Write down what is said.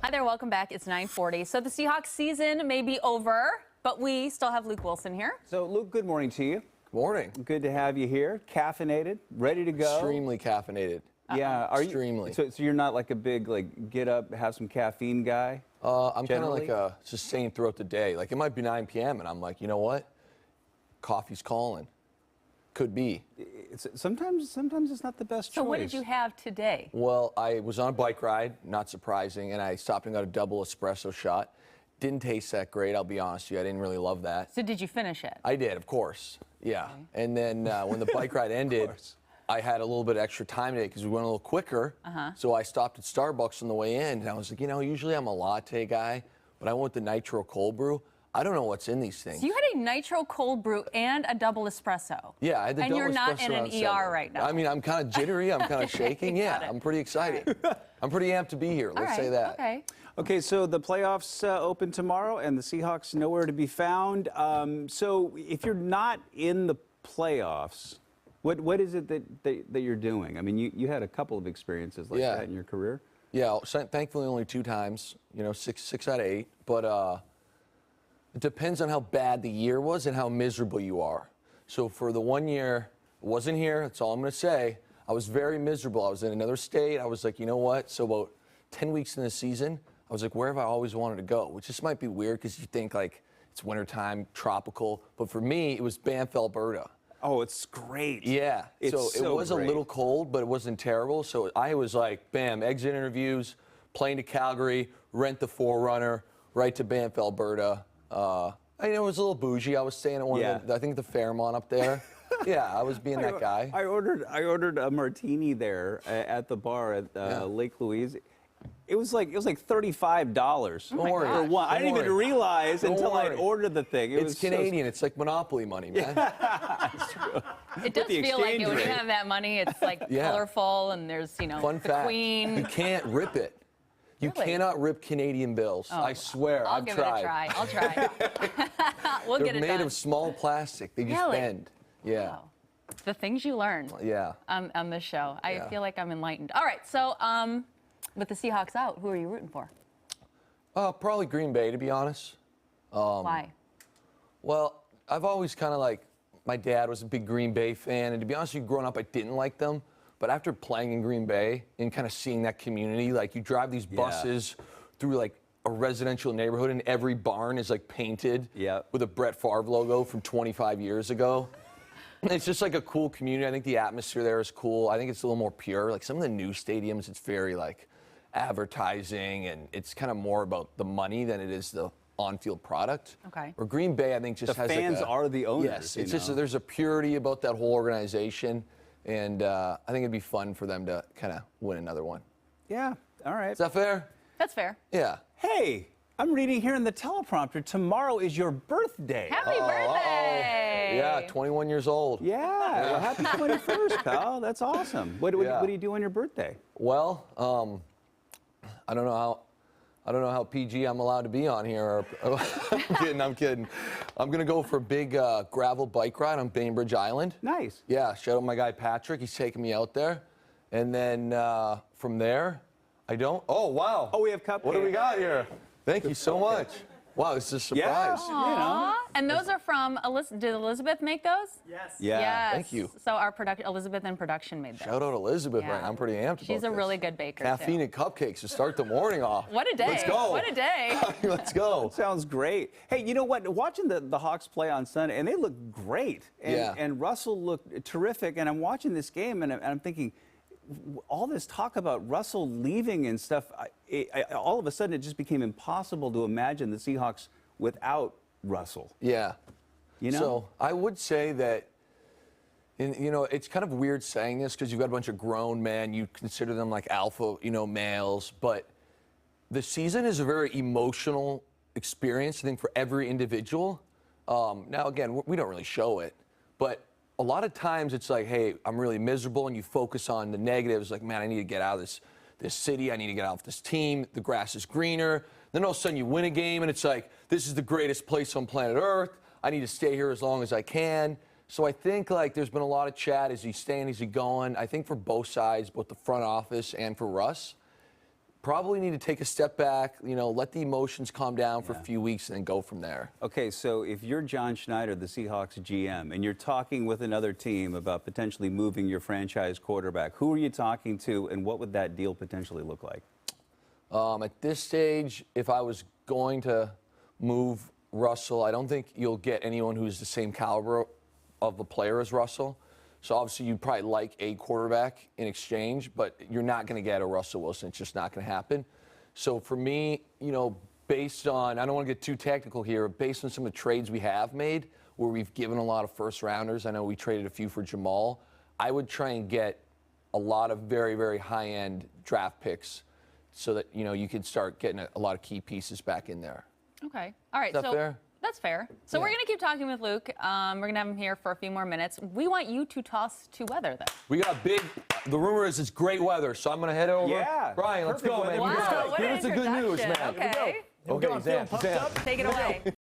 Hi there, welcome back. It's 9:40. So the Seahawks season may be over, but we still have Luke Willson here. So, Luke, good morning to you. Good morning. Good to have you here. Caffeinated, ready to go. Extremely caffeinated. Yeah, are Extremely. you? So you're not like a big get up, have some caffeine guy. I'm kind of Generally? like just saying throughout the day. Like it might be 9 p.m. and I'm like, you know what? Coffee's calling. Could be. Sometimes it's not the best choice. So what did you have today? Well, I was on a bike ride, not surprising, and I stopped and got a double espresso shot. Didn't taste that great, I'll be honest with you. I didn't really love that. So did you finish it? I did, of course. Yeah. Okay. And then when the bike ride ended, I had a little bit of extra time today because we went a little quicker. So I stopped at Starbucks on the way in, and I was like, usually I'm a latte guy, but I went with the nitro cold brew. I don't know what's in these things. So you had a nitro cold brew and a double espresso. Yeah, I had the double espresso. And you're not in an ER right now. I mean, I'm kind of jittery. I'm kind of shaking. Yeah, I'm pretty excited. I'm pretty amped to be here. Let's say that. Okay. Okay, so the playoffs open tomorrow, and the Seahawks nowhere to be found. So if you're not in the playoffs, what is it that you're doing? I mean, you had a couple of experiences like that in your career. Yeah, thankfully only 2 times. 6 out of 8. But it depends on how bad the year was and how miserable you are. So for the 1 year, I wasn't here. That's all I'm going to say. I was very miserable. I was in another state. I was like, you know what? So about 10 weeks in the season, I was like, where have I always wanted to go? Which just might be weird because you think like it's wintertime, tropical. But for me, it was Banff, Alberta. Oh, it's great. Yeah. It was a little cold, but it wasn't terrible. So I was like, bam, exit interviews, plane to Calgary, rent the 4Runner, right to Banff, Alberta. It was a little bougie. I was staying at one of the, I think the Fairmont up there. Yeah, I was being that guy. I ordered a martini there at the bar at Lake Louise. It was like $35 for one. I didn't even realize until I ordered the thing. It's Canadian. It's like Monopoly money, man. That's true. It does feel like it when you have that money. It's like colorful and there's Fun the fact, Queen. You can't rip it. You cannot rip Canadian bills. Oh, I swear, I'll give it a try. I'll try. We'll get it done. They're made of small plastic. They just bend. Yeah. Wow. The things you learn. Yeah. On this show. I feel like I'm enlightened. All right. So, with the Seahawks out, who are you rooting for? Probably Green Bay, to be honest. Why? Well, I've always kind of my dad was a big Green Bay fan, and to be honest with you, growing up, I didn't like them. But after playing in Green Bay and kind of seeing that community, like you drive these buses through like a residential neighborhood and every barn is like painted with a Brett Favre logo from 25 years ago. It's just like a cool community. I think the atmosphere there is cool. I think it's a little more pure. Like some of the new stadiums, it's very like advertising and it's kind of more about the money than it is the on-field product. Okay. Or Green Bay, I think just has fans are the owners. Yes, it's just there's a purity about that whole organization. And I think it'd be fun for them to kind of win another one. Yeah, all right. Is that fair? That's fair. Yeah. Hey, I'm reading here in the teleprompter, tomorrow is your birthday. Happy birthday! Yeah, 21 years old. Yeah, well, happy 21st, pal. That's awesome. What do you do on your birthday? Well, I don't know how PG I'm allowed to be on here. I'm kidding. I'm going to go for a big gravel bike ride on Bainbridge Island. Nice. Yeah, shout out my guy Patrick. He's taking me out there. And then from there, oh, wow. Oh, we have cupcakes. What do we got here? Thank you so much. Wow, this is a surprise. Yeah. And those are from Elizabeth. Did Elizabeth make those? Yes. Yeah. Yes. Thank you. So our Elizabeth in production made those. Shout out Elizabeth, right? I'm pretty amped She's a really good baker. Caffeine and cupcakes to start the morning off. What a day. Let's go. What a day. Let's go. That sounds great. Hey, you know what? Watching the Hawks play on Sunday, and they look great. And Russell looked terrific. And I'm watching this game, and I'm thinking, all this talk about Russell leaving and stuff, all of a sudden it just became impossible to imagine the Seahawks without Russell. Yeah. You know? So I would say that, it's kind of weird saying this because you've got a bunch of grown men. You consider them like alpha, males. But the season is a very emotional experience, I think, for every individual. Now, again, we don't really show it. But a lot of times it's like, hey, I'm really miserable, and you focus on the negatives. Like, man, I need to get out of this city. I need to get out of this team. The grass is greener. Then all of a sudden you win a game, and it's like, this is the greatest place on planet Earth. I need to stay here as long as I can. So I think, there's been a lot of chat. Is he staying? Is he going? I think for both sides, both the front office and for Russ, probably need to take a step back, let the emotions calm down for a few weeks and then go from there. Okay, so if you're John Schneider, the Seahawks GM, and you're talking with another team about potentially moving your franchise quarterback, who are you talking to, and what would that deal potentially look like? At this stage, if I was going to move Russell, I don't think you'll get anyone who's the same caliber of a player as Russell. So obviously you'd probably like a quarterback in exchange, but you're not going to get a Russell Wilson. It's just not going to happen. So for me, based on, I don't want to get too technical here, but based on some of the trades we have made, where we've given a lot of first rounders, I know we traded a few for Jamal, I would try and get a lot of very, very high-end draft picks so that, you can start getting a lot of key pieces back in there. Okay. All right. Is that fair? That's fair. So we're going to keep talking with Luke. We're going to have him here for a few more minutes. We want you to toss to weather, then. We got the rumor is it's great weather, so I'm going to head over. Yeah. Brian, let's go, man. Wow, what Give an us the good news, man. Okay. Okay, Zam. Take it away.